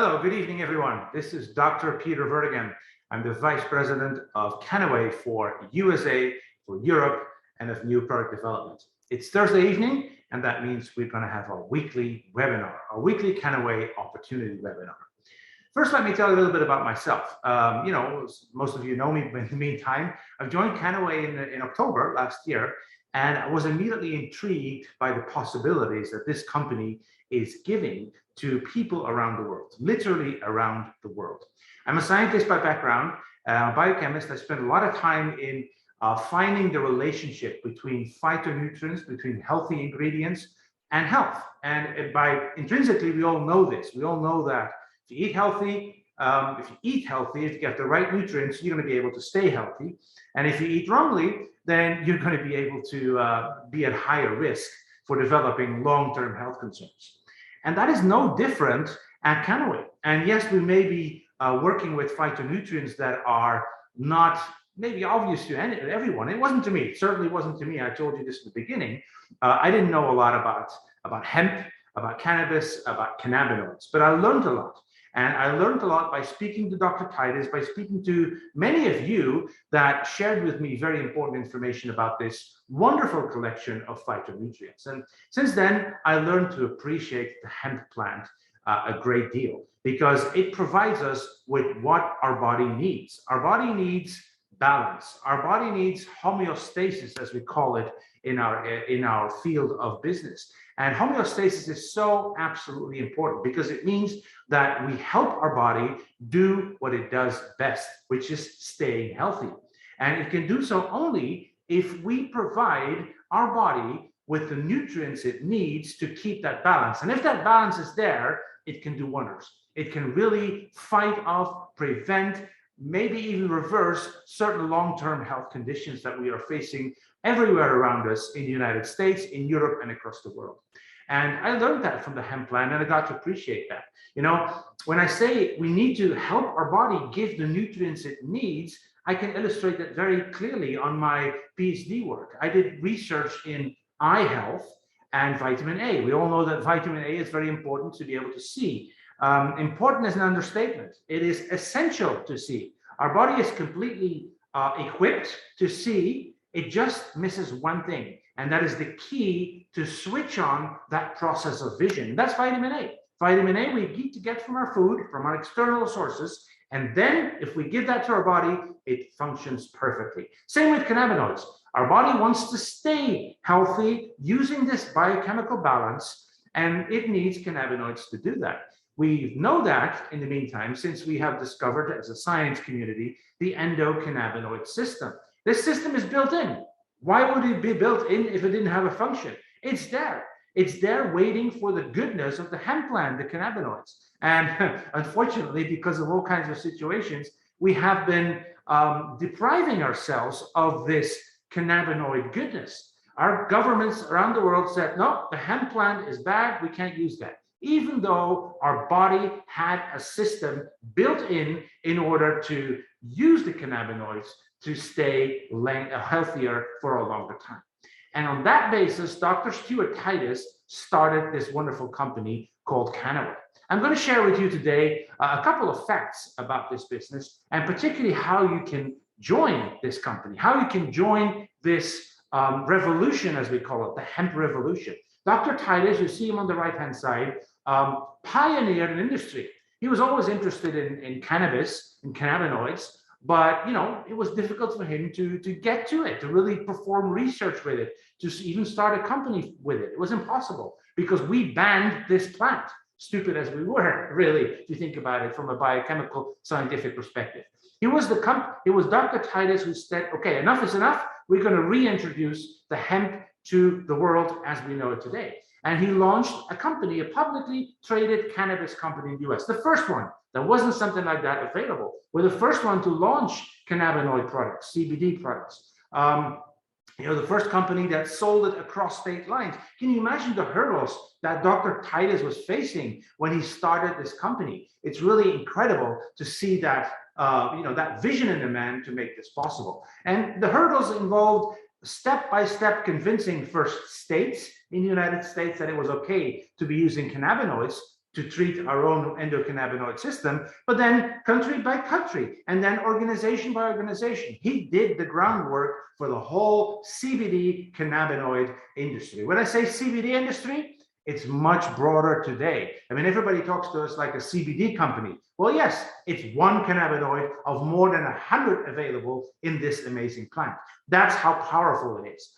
Hello, good evening, everyone. This is Dr. Peter Vertigan. I'm the Vice President of Canaway for USA, for Europe, and of New Product Development. It's Thursday evening, and that means we're going to have our weekly webinar, our weekly Canaway Opportunity Webinar. First, let me tell you a little bit about myself. Most of you know me, but in the meantime, I've joined Canaway in October last year, and I was immediately intrigued by the possibilities that this company is giving to people around the world, literally around the world. I'm a scientist by background, a biochemist. I spent a lot of time in finding the relationship between phytonutrients, between healthy ingredients and health. And by intrinsically, we all know this. We all know that if you eat healthy, if you get the right nutrients, you're going to be able to stay healthy. And if you eat wrongly, then you're going to be able to be at higher risk for developing long-term health concerns. And that is no different at Canaway. And yes, we may be working with phytonutrients that are not maybe obvious to everyone. It wasn't to me. It certainly wasn't to me. I told you this at the beginning. I didn't know a lot about hemp, about cannabis, about cannabinoids, but I learned a lot. And I learned a lot by speaking to Dr. Titus, by speaking to many of you that shared with me very important information about this wonderful collection of phytonutrients. And since then, I learned to appreciate the hemp plant a great deal because it provides us with what our body needs. Our body needs balance. Our body needs homeostasis, as we call it in our field of business. And homeostasis is so absolutely important because it means that we help our body do what it does best, which is staying healthy. And it can do so only if we provide our body with the nutrients it needs to keep that balance. And if that balance is there, it can do wonders. It can really fight off, prevent, maybe even reverse certain long-term health conditions that we are facing everywhere around us in the United States, in Europe, and across the world. And I learned that from the hemp plant, and I got to appreciate that. You know, when I say we need to help our body give the nutrients it needs, I can illustrate that very clearly on my PhD work. I did research in eye health and vitamin A. We all know that vitamin A is very important to be able to see. Important is an understatement. It is essential to see. Our body is completely equipped to see. It just misses one thing, and that is the key to switch on that process of vision. That's vitamin A. Vitamin A we need to get from our food, from our external sources, and then if we give that to our body, it functions perfectly. Same with cannabinoids. Our body wants to stay healthy using this biochemical balance, and it needs cannabinoids to do that. We know that in the meantime, since we have discovered as a science community, the endocannabinoid system. This system is built in. Why would it be built in if it didn't have a function? It's there. It's there waiting for the goodness of the hemp plant, the cannabinoids. And unfortunately, because of all kinds of situations, we have been depriving ourselves of this cannabinoid goodness. Our governments around the world said, no, the hemp plant is bad. We can't use that. Even though our body had a system built in order to use the cannabinoids to stay healthier for a longer time. And on that basis, Dr. Stuart Titus started this wonderful company called Canaway. I'm going to share with you today a couple of facts about this business, and particularly how you can join this company, how you can join this revolution, as we call it, the hemp revolution. Dr. Titus, you see him on the right-hand side, pioneered an industry. He was always interested in cannabis and cannabinoids, but it was difficult for him to get to it, to really perform research with it, to even start a company with it. It was impossible because we banned this plant, stupid as we were, really, if you think about it from a biochemical scientific perspective. It was Dr. Titus who said, okay, enough is enough. We're going to reintroduce the hemp to the world as we know it today. And he launched a company, a publicly traded cannabis company in the US. The first one. There wasn't something like that available. We're the first one to launch cannabinoid products, CBD products. The first company that sold it across state lines. Can you imagine the hurdles that Dr. Titus was facing when he started this company? It's really incredible to see that, that vision in a man to make this possible. And the hurdles involved step-by-step convincing first states in the United States that it was okay to be using cannabinoids, to treat our own endocannabinoid system, but then country by country, and then organization by organization. He did the groundwork for the whole CBD cannabinoid industry. When I say CBD industry, it's much broader today. I mean, everybody talks to us like a CBD company. Well, yes, it's one cannabinoid of more than 100 available in this amazing plant. That's how powerful it is.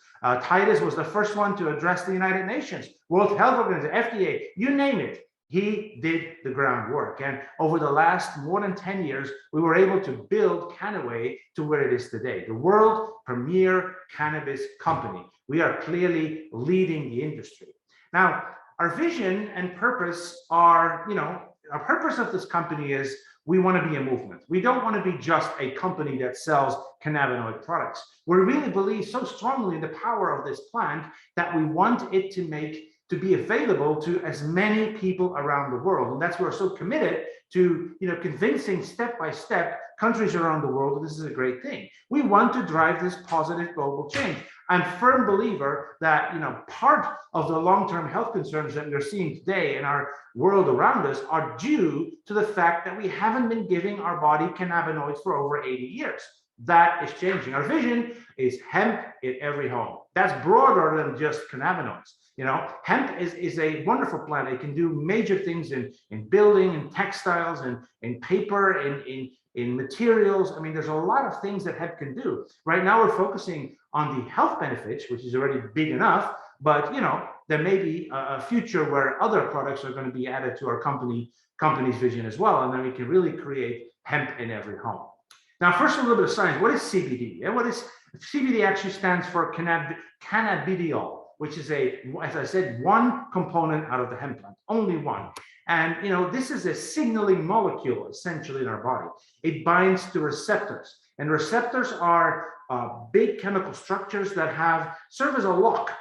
Titus was the first one to address the United Nations, World Health Organization, FDA, you name it. He did the groundwork. And over the last more than 10 years, we were able to build Kannaway to where it is today, the world premier cannabis company. We are clearly leading the industry. Now, our vision and purpose are, our purpose of this company is we want to be a movement. We don't want to be just a company that sells cannabinoid products. We really believe so strongly in the power of this plant that we want it to be available to as many people around the world. And that's why we're so committed to convincing step by step countries around the world that this is a great thing. We want to drive this positive global change. I'm a firm believer that part of the long-term health concerns that we're seeing today in our world around us are due to the fact that we haven't been giving our body cannabinoids for over 80 years. That is changing. Our vision is hemp in every home. That's broader than just cannabinoids. Hemp is a wonderful plant. It can do major things in building, in textiles, and in paper, in materials. I mean, there's a lot of things that hemp can do. Right now, we're focusing on the health benefits, which is already big enough. But there may be a future where other products are going to be added to our company's vision as well, and then we can really create hemp in every home. Now, first, a little bit of science. What is CBD? And what is CBD? Actually stands for cannabidiol, which is as I said, one component out of the hemp plant, only one. And this is a signaling molecule essentially in our body. It binds to receptors, and receptors are big chemical structures that serve as a lock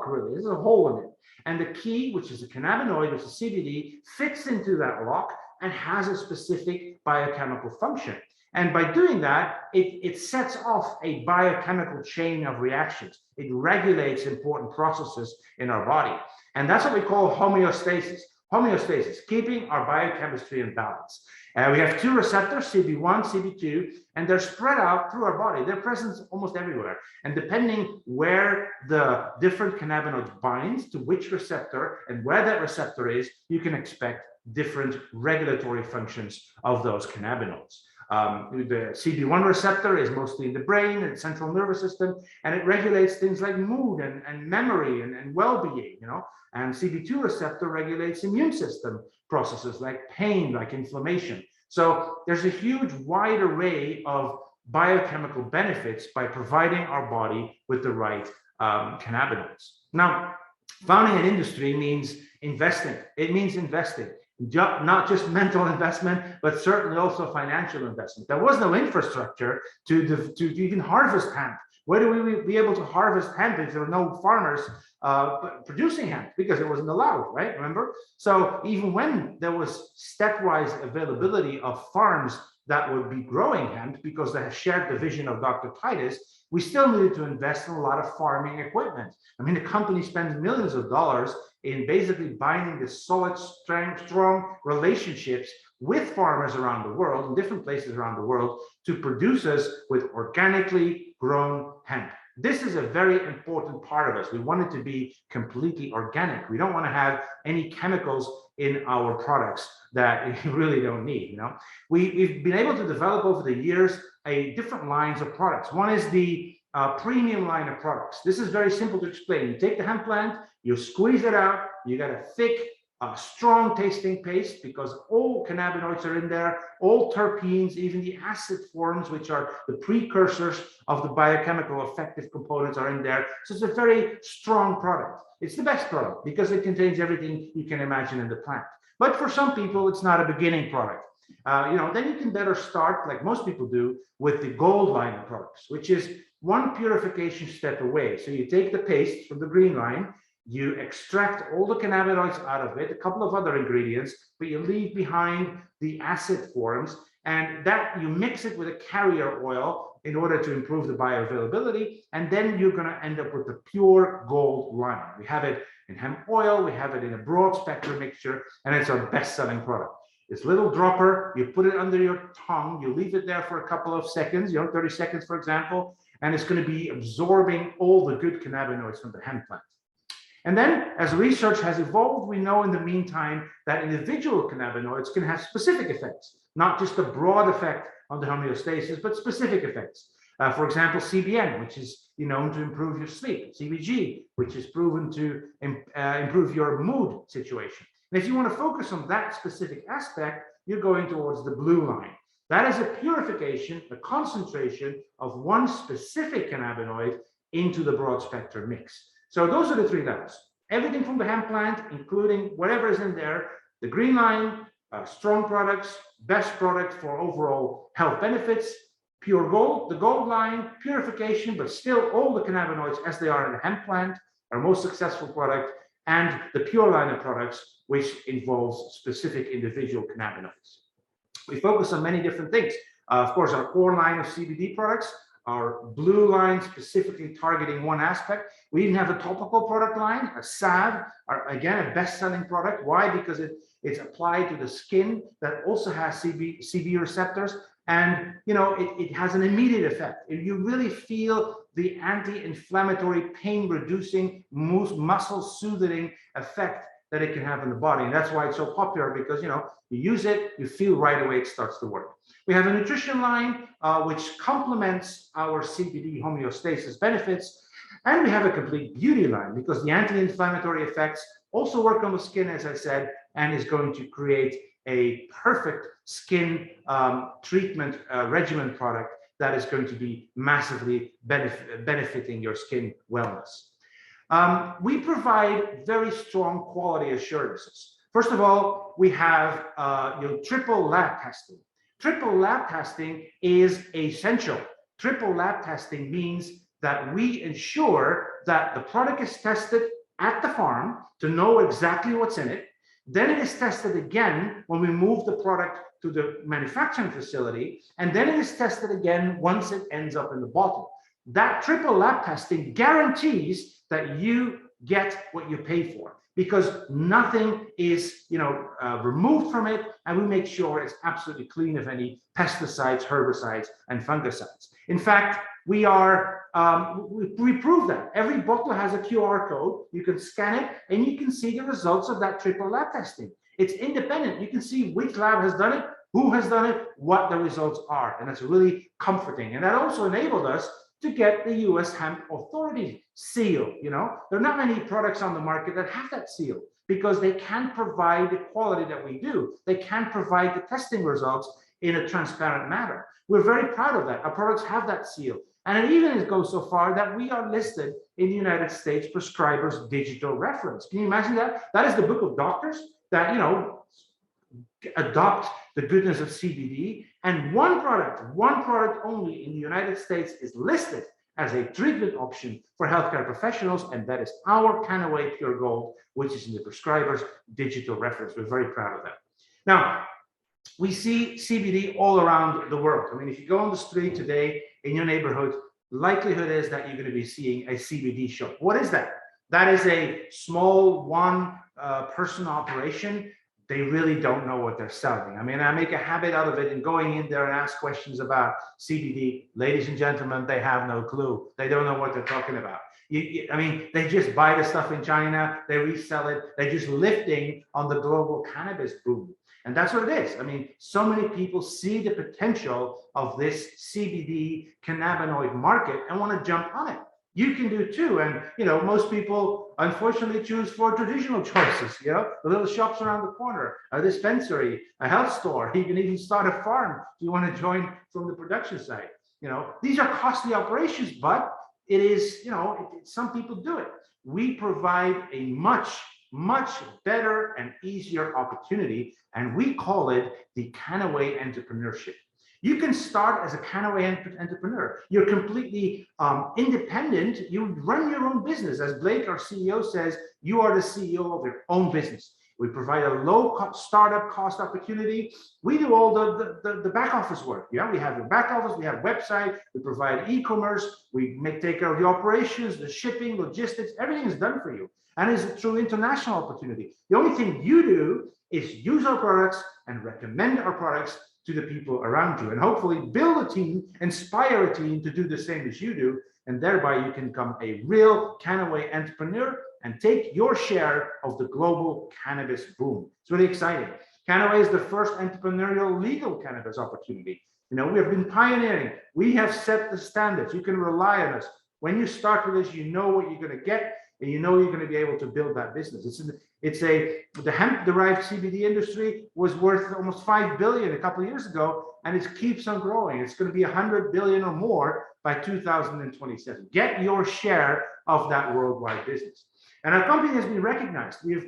really. There's a hole in it. And the key, which is a cannabinoid, which is CBD, fits into that lock and has a specific biochemical function. And by doing that, it sets off a biochemical chain of reactions. It regulates important processes in our body. And that's what we call homeostasis. Homeostasis, keeping our biochemistry in balance. We have two receptors, CB1, CB2, and they're spread out through our body. They're present almost everywhere. And depending where the different cannabinoids binds to which receptor and where that receptor is, you can expect different regulatory functions of those cannabinoids. The CB1 receptor is mostly in the brain and central nervous system, and it regulates things like mood and memory and well-being, And CB2 receptor regulates immune system processes like pain, like inflammation. So there's a huge wide array of biochemical benefits by providing our body with the right cannabinoids. Now, founding an industry means investing. It means investing. Not just mental investment, but certainly also financial investment. There was no infrastructure to even harvest hemp. Where do we be able to harvest hemp if there were no farmers producing hemp? Because it wasn't allowed, right? Remember? So even when there was stepwise availability of farms that would be growing hemp, because they shared the vision of Dr. Titus, we still needed to invest in a lot of farming equipment. I mean, the company spends millions of dollars in basically binding the solid, strong relationships with farmers around the world, in different places around the world, to produce us with organically grown hemp. This is a very important part of us. We want it to be completely organic. We don't want to have any chemicals in our products that you really don't need. We've been able to develop over the years different lines of products. One is the premium line of products. This is very simple to explain. You take the hemp plant, you squeeze it out, you get a thick, strong tasting paste, because all cannabinoids are in there, all terpenes, even the acid forms, which are the precursors of the biochemical effective components, are in there. So it's a very strong product. It's the best product because it contains everything you can imagine in the plant. But for some people, it's not a beginning product. Then you can better start, like most people do, with the gold line of products, which is one purification step away. So you take the paste from the green line, you extract all the cannabinoids out of it, a couple of other ingredients, but you leave behind the acid forms, And that you mix it with a carrier oil in order to improve the bioavailability. And then you're going to end up with the pure gold line. We have it in hemp oil, we have it in a broad spectrum mixture, and it's our best-selling product. This little dropper, you put it under your tongue, you leave it there for a couple of seconds, 30 seconds, for example, and it's going to be absorbing all the good cannabinoids from the hemp plant. And then, as research has evolved, we know in the meantime that individual cannabinoids can have specific effects, not just a broad effect on the homeostasis, but specific effects. For example, CBN, which is known to improve your sleep, CBG, which is proven to improve your mood situation. And if you want to focus on that specific aspect, you're going towards the blue line. That is a purification, a concentration of one specific cannabinoid into the broad spectrum mix. So those are the three levels. Everything from the hemp plant, including whatever is in there, the green line, strong products, best product for overall health benefits, pure gold, the gold line, purification, but still all the cannabinoids as they are in the hemp plant, our most successful product, and the pure line of products, which involves specific individual cannabinoids. We focus on many different things. Of course, our core line of CBD products, our blue line specifically targeting one aspect. We even have a topical product line, a salve, again, a best-selling product. Why? Because it's applied to the skin that also has CB receptors. And it has an immediate effect. You really feel the anti-inflammatory, pain-reducing, muscle-soothing effect that it can have in the body. And that's why it's so popular, because you use it, you feel right away it starts to work. We have a nutrition line, which complements our CBD homeostasis benefits. And we have a complete beauty line, because the anti-inflammatory effects also work on the skin, as I said, and is going to create a perfect skin treatment regimen product that is going to be massively benefiting your skin wellness. We provide very strong quality assurances. First of all, we have triple lab testing. Triple lab testing is essential. Triple lab testing means that we ensure that the product is tested at the farm to know exactly what's in it. Then it is tested again when we move the product to the manufacturing facility, and then it is tested again once it ends up in the bottle. That triple lab testing guarantees that you get what you pay for, because nothing is removed from it, and we make sure it's absolutely clean of any pesticides, herbicides, and fungicides. In fact, we prove that. Every bottle has a QR code. You can scan it and you can see the results of that triple lab testing. It's independent. You can see which lab has done it, who has done it, what the results are. And that's really comforting. And that also enabled us to get the US Hemp Authority seal. There are not many products on the market that have that seal, because they can't provide the quality that we do. They can't provide the testing results in a transparent manner. We're very proud of that. Our products have that seal. And it even goes so far that we are listed in the United States Prescribers Digital Reference. Can you imagine that? That is the book of doctors that, adopt the goodness of CBD. And one product only in the United States is listed as a treatment option for healthcare professionals, and that is our Kannaway Pure Gold, which is in the Prescribers Digital Reference. We're very proud of that. Now, we see CBD all around the world. I mean, if you go on the street today in your neighborhood, likelihood is that you're going to be seeing a CBD shop. What is that? That is a small one-person operation. They really don't know what they're selling. I mean, I make a habit out of it and going in there and ask questions about CBD. Ladies and gentlemen, they have no clue. They don't know what they're talking about. I mean, they just buy the stuff in China, they resell it. They're just lifting on the global cannabis boom. And that's what it is. I mean, so many people see the potential of this CBD cannabinoid market and want to jump on it. You can do too. And, most people unfortunately choose for traditional choices, the little shops around the corner, a dispensary, a health store. You can even start a farm if you want to join from the production side. These are costly operations, but it is, some people do it. We provide a much better and easier opportunity, and we call it the Kannaway Entrepreneurship. You can start as a Kannaway entrepreneur. You're completely independent. You run your own business. As Blake, our CEO, says, you are the CEO of your own business. We provide a startup cost opportunity. We do all the back office work. Yeah, we have the back office, we have website, we provide e-commerce, we take care of the operations, the shipping, logistics, everything is done for you. And it's a true international opportunity. The only thing you do is use our products and recommend our products to the people around you, and hopefully build a team, inspire a team to do the same as you do, and thereby you can become a real Kannaway entrepreneur and take your share of the global cannabis boom. It's really exciting. Kannaway is the first entrepreneurial legal cannabis opportunity. You know, we have been pioneering. We have set the standards. You can rely on us. When you start with this, you know what you're going to get, and you know you're going to be able to build that business. The hemp-derived CBD industry was worth almost 5 billion a couple of years ago, and it keeps on growing. It's going to be 100 billion or more by 2027. Get your share of that worldwide business. And our company has been recognized. We have,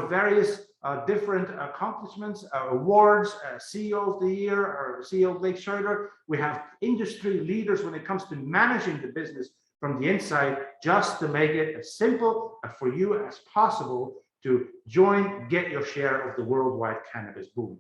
various different accomplishments, awards, CEO of the Year, or CEO of Blake Schroeder. We have industry leaders when it comes to managing the business from the inside, just to make it as simple for you as possible to join, get your share of the worldwide cannabis boom.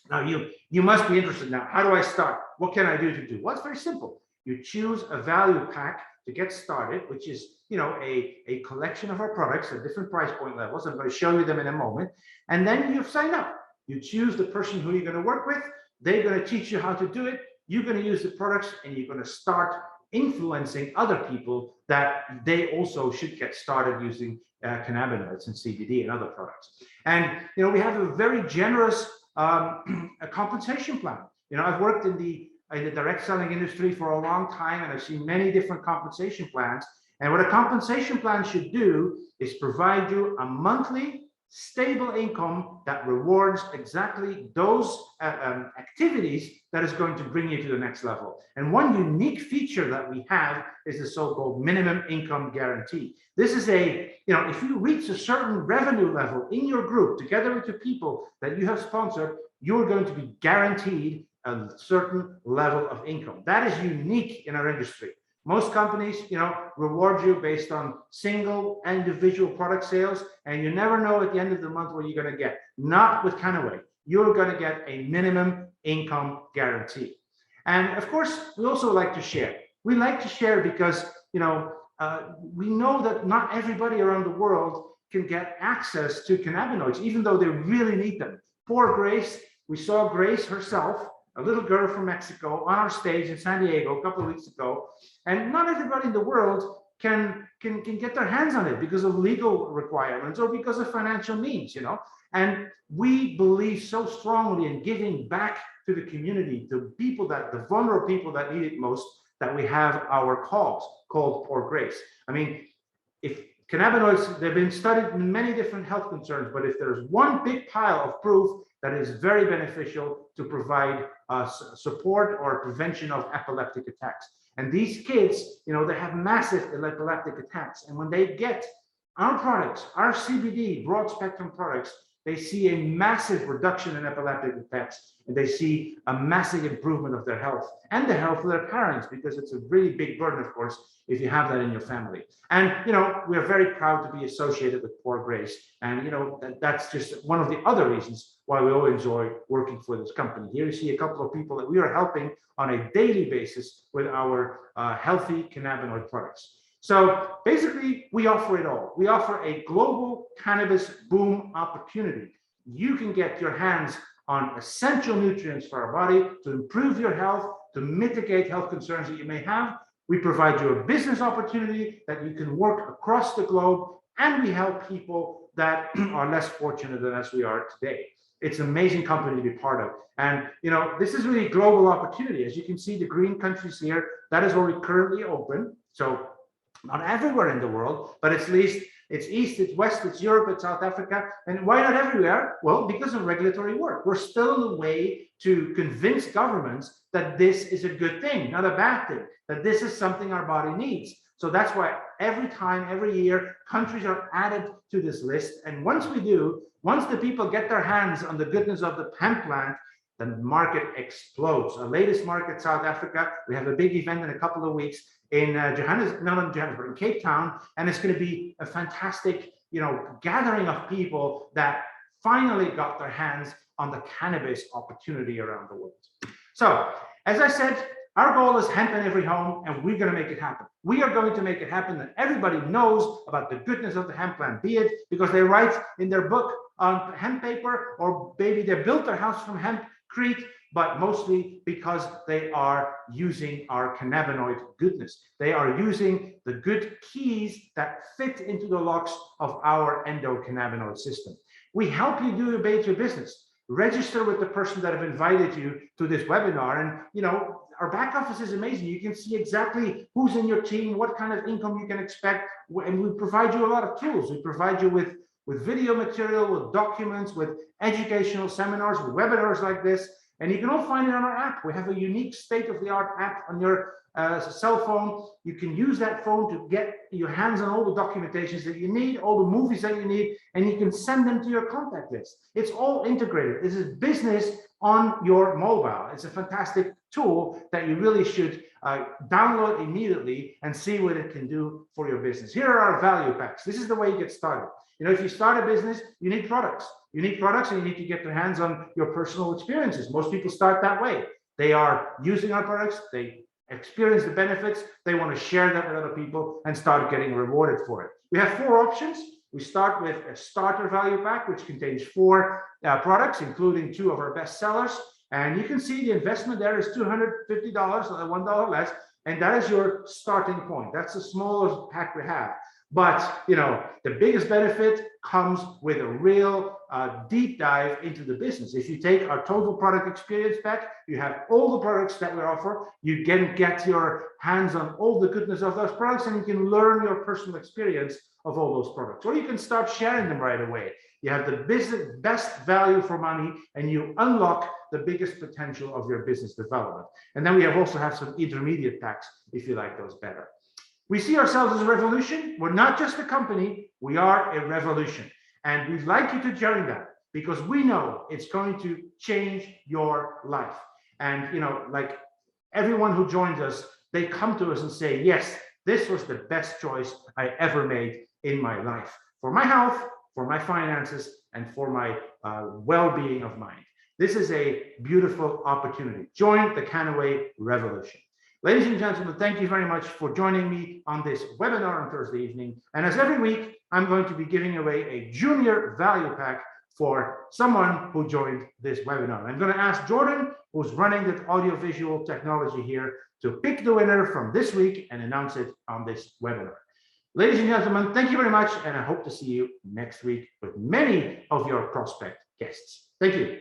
Now, you must be interested now. How do I start? What can I do to do? Well, it's very simple. You choose a value pack to get started, which is, a collection of our products at different price point levels. I'm going to show you them in a moment. And then you sign up. You choose the person who you're going to work with. They're going to teach you how to do it. You're going to use the products, and you're going to start influencing other people that they also should get started using cannabinoids and CBD and other products. And we have a very generous a compensation plan. I've worked in the direct selling industry for a long time, and I've seen many different compensation plans. And what a compensation plan should do is provide you a monthly stable income that rewards exactly those activities that is going to bring you to the next level. And one unique feature that we have is the so-called minimum income guarantee. This is if you reach a certain revenue level in your group, together with the people that you have sponsored, you're going to be guaranteed a certain level of income. That is unique in our industry. Most companies, reward you based on single individual product sales, and you never know at the end of the month what you're going to get. Not with Kannaway. You're going to get a minimum income guarantee. And of course, we also like to share. We like to share because, we know that not everybody around the world can get access to cannabinoids, even though they really need them. Poor Grace, we saw Grace herself, a little girl from Mexico, on our stage in San Diego a couple of weeks ago, and not everybody in the world can get their hands on it because of legal requirements or because of financial means, And we believe so strongly in giving back to the community, to the vulnerable people that need it most, that we have our cause called Poor Grace. I mean, if cannabinoids, they've been studied in many different health concerns, but if there's one big pile of proof that is very beneficial to provide support or prevention of epileptic attacks. And these kids, they have massive epileptic attacks. And when they get our products, our CBD broad spectrum products, they see a massive reduction in epileptic attacks, and they see a massive improvement of their health and the health of their parents, because it's a really big burden, of course, if you have that in your family. And, we're very proud to be associated with Poor Grace. And, that's just one of the other reasons why we all enjoy working for this company. Here you see a couple of people that we are helping on a daily basis with our healthy cannabinoid products. So basically, we offer it all. We offer a global cannabis boom opportunity. You can get your hands on essential nutrients for our body to improve your health, to mitigate health concerns that you may have. We provide you a business opportunity that you can work across the globe, and we help people that are less fortunate than as we are today. It's an amazing company to be part of. And, this is really a global opportunity. As you can see, the green countries here, that is where we currently open. So not everywhere in the world, but at least it's East, it's West, it's Europe, it's South Africa. And why not everywhere? Well, because of regulatory work. We're still in the way to convince governments that this is a good thing, not a bad thing, that this is something our body needs. So that's why every year, countries are added to this list. And once the people get their hands on the goodness of the hemp plant, the market explodes. Our latest market, South Africa, we have a big event in a couple of weeks in Johannesburg, in Cape Town, and it's going to be a fantastic, gathering of people that finally got their hands on the cannabis opportunity around the world. So, as I said, our goal is hemp in every home, and we're going to make it happen. We are going to make it happen that everybody knows about the goodness of the hemp plant, be it because they write in their book on hemp paper, or maybe they built their house from hempcrete, but mostly because they are using our cannabinoid goodness. They are using the good keys that fit into the locks of our endocannabinoid system. We help you do your business. Register with the person that have invited you to this webinar, and our back office is amazing. You can see exactly who's in your team, what kind of income you can expect, and we provide you a lot of tools. We provide you with video material, with documents, with educational seminars, with webinars like this, and you can all find it on our app. We have a unique state-of-the-art app on your cell phone. You can use that phone to get your hands on all the documentations that you need, all the movies that you need, and you can send them to your contact list. It's all integrated. This is business on your mobile. It's a fantastic tool that you really should download immediately and see what it can do for your business. Here are our value packs. This is the way you get started. If you start a business, you need products. You need products, and you need to get their hands on your personal experiences. Most people start that way. They are using our products. They experience the benefits. They want to share that with other people and start getting rewarded for it. We have 4 options. We start with a starter value pack, which contains 4 products, including 2 of our best sellers. And you can see the investment there is $250, $1 less. And that is your starting point. That's the smallest pack we have. But, the biggest benefit comes with a real deep dive into the business. If you take our total product experience pack, you have all the products that we offer. You can get your hands on all the goodness of those products, and you can learn your personal experience of all those products. Or you can start sharing them right away. You have the best value for money, and you unlock the biggest potential of your business development. And then we also have some intermediate packs if you like those better. We see ourselves as a revolution. We're not just a company, we are a revolution. And we'd like you to join that because we know it's going to change your life. And, like everyone who joins us, they come to us and say, yes, this was the best choice I ever made in my life for my health, for my finances, and for my well-being of mind. This is a beautiful opportunity. Join the Kannaway revolution. Ladies and gentlemen, thank you very much for joining me on this webinar on Thursday evening. And as every week, I'm going to be giving away a junior value pack for someone who joined this webinar. I'm going to ask Jordan, who's running the audiovisual technology here, to pick the winner from this week and announce it on this webinar. Ladies and gentlemen, thank you very much, and I hope to see you next week with many of your prospect guests. Thank you.